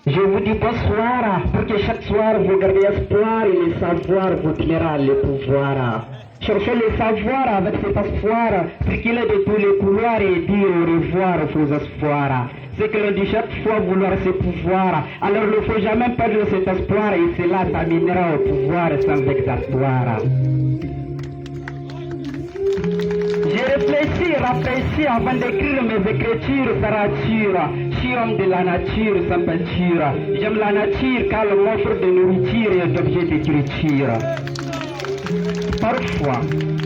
Je vous dis bonsoir, pour que chaque soir vous gardez espoir et le savoir vous donnera le pouvoir. Cherchez le savoir avec cet espoir, circuler de tous les couloirs et dire au revoir aux espoirs. C'est que l'on dit chaque fois vouloir ce pouvoir, alors il ne faut jamais perdre cet espoir et cela t'amènera au pouvoir sans vexatoire. J'ai réfléchi avant d'écrire mes écritures sans rature. Je suis homme de la nature sans peinture. J'aime la nature car elle m'offre de nourriture et d'objets d'écriture. Parfois,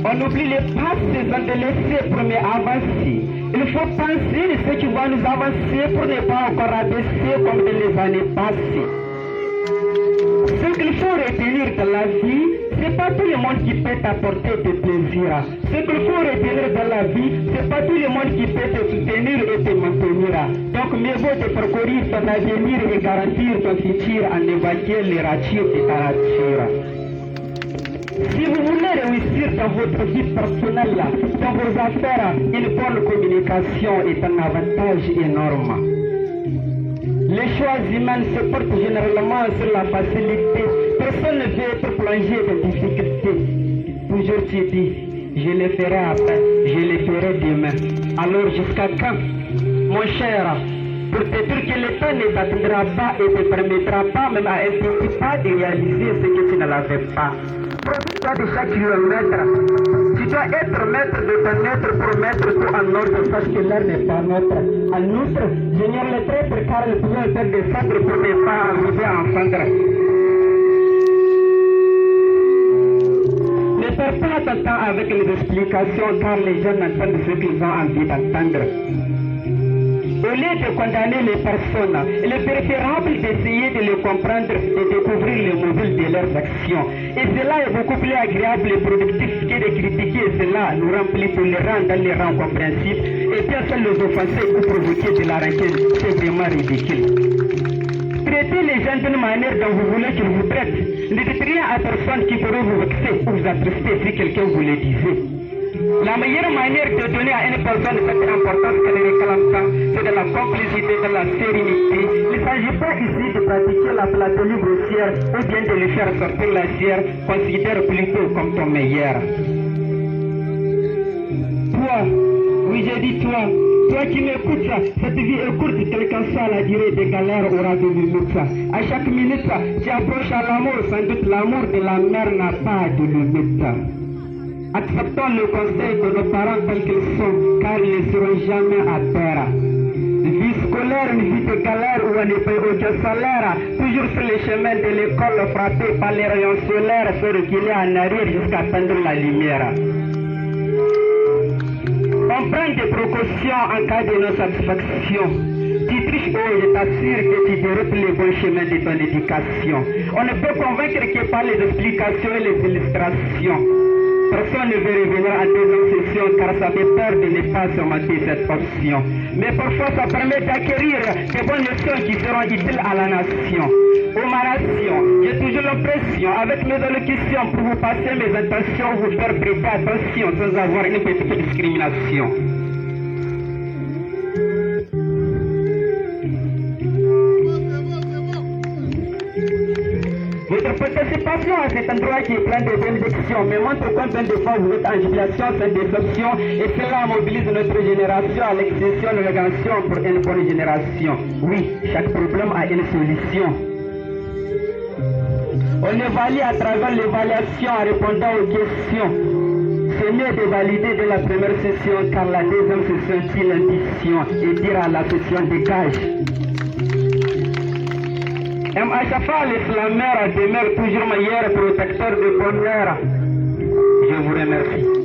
on oublie les passés sans délaisser pour mieux avancer. Il faut penser à ce qui va nous avancer pour ne pas encore abaisser comme dans les années passées. Ce qu'il faut retenir dans la vie, c'est pas tout le monde qui peut t'apporter des plaisirs. Ce qu'il faut retenir dans la vie, c'est pas tout le monde qui peut te soutenir et te maintenir. Donc mieux vaut te parcourir ton avenir et garantir ton futur en évacuant les ratures de ta nature. Si vous voulez réussir dans votre vie personnelle, dans vos affaires, une bonne communication est un avantage énorme. Les choix humains se portent généralement sur la facilité. Personne ne veut être plongé de difficultés. Toujours tu dis, je le ferai après, je le ferai demain. Alors jusqu'à quand, mon cher, pour te dire que le temps ne t'attendra pas et ne te permettra pas, même à un petit pas, de réaliser ce que tu ne l'avais pas. Profite-toi de chaque kilomètre. Tu dois être maître de ton être pour mettre tout en ordre parce que l'air n'est pas notre. En outre, j'ignore les traîtres car ils pouvaient faire des cendres pour ne pas arriver à enfendre. Ne perds pas ton temps avec les explications car les gens n'entendent ce qu'ils ont envie d'entendre. Au lieu de condamner les personnes, il est préférable d'essayer de les comprendre et de découvrir les modules de leurs actions. Et cela est beaucoup plus agréable et productif que de critiquer cela nous rend plus tolérants dans les rangs compréhensifs et bien sûr les offenser ou provoquer de la rancune, c'est vraiment ridicule. Traitez les gens d'une manière dont vous voulez qu'ils vous traitent. Ne dites rien à personne qui pourrait vous vexer ou vous attrister si quelqu'un vous le disait. La meilleure manière de donner à une personne cette importance qu'elle réclame tant, c'est de la complicité, de la sérénité. Il ne s'agit pas ici de pratiquer la flatterie grossière ou bien de lui faire sortir la chair. Considère plutôt comme ton meilleur. Toi, oui j'ai dit toi qui m'écoutes, cette vie est courte, quelle qu'en soit la durée des galères aura de limites. À chaque minute, tu approches à l'amour, sans doute l'amour de la mère n'a pas de limite. Acceptons le conseil de nos parents tels qu'ils sont, car ils ne seront jamais à terre. Vie scolaire, une vie de galère où on ne paye aucun salaire, toujours sur les chemins de l'école frappé par les rayons solaires, se reculer en arrière jusqu'à atteindre la lumière. On prend des précautions en cas de non-satisfaction. Tu triches, je t'assure que tu déroutes les bons chemins de ton éducation. On ne peut convaincre que par les explications et les illustrations. Personne ne veut revenir à deuxième session car ça fait peur de ne pas surmonter cette option. Mais parfois ça permet d'acquérir des bonnes leçons qui seront utiles à la nation. Ô ma nation, j'ai toujours l'impression avec mes allocutions pour vous passer mes intentions, vous faire prêter attention sans avoir une petite discrimination. Votre participation à cet endroit qui est plein de bénédictions me montre combien de fois vous êtes en jubilation sans déception et cela mobilise notre génération à l'exception de l'organisation pour une bonne génération. Oui, chaque problème a une solution. On évalue à travers l'évaluation en répondant aux questions. C'est mieux de valider dès la première session car la deuxième session est une ambition et dire à la session dégage. M.H.F.A. l'islamère demeure toujours meilleur protecteur de bonheur. Je vous remercie.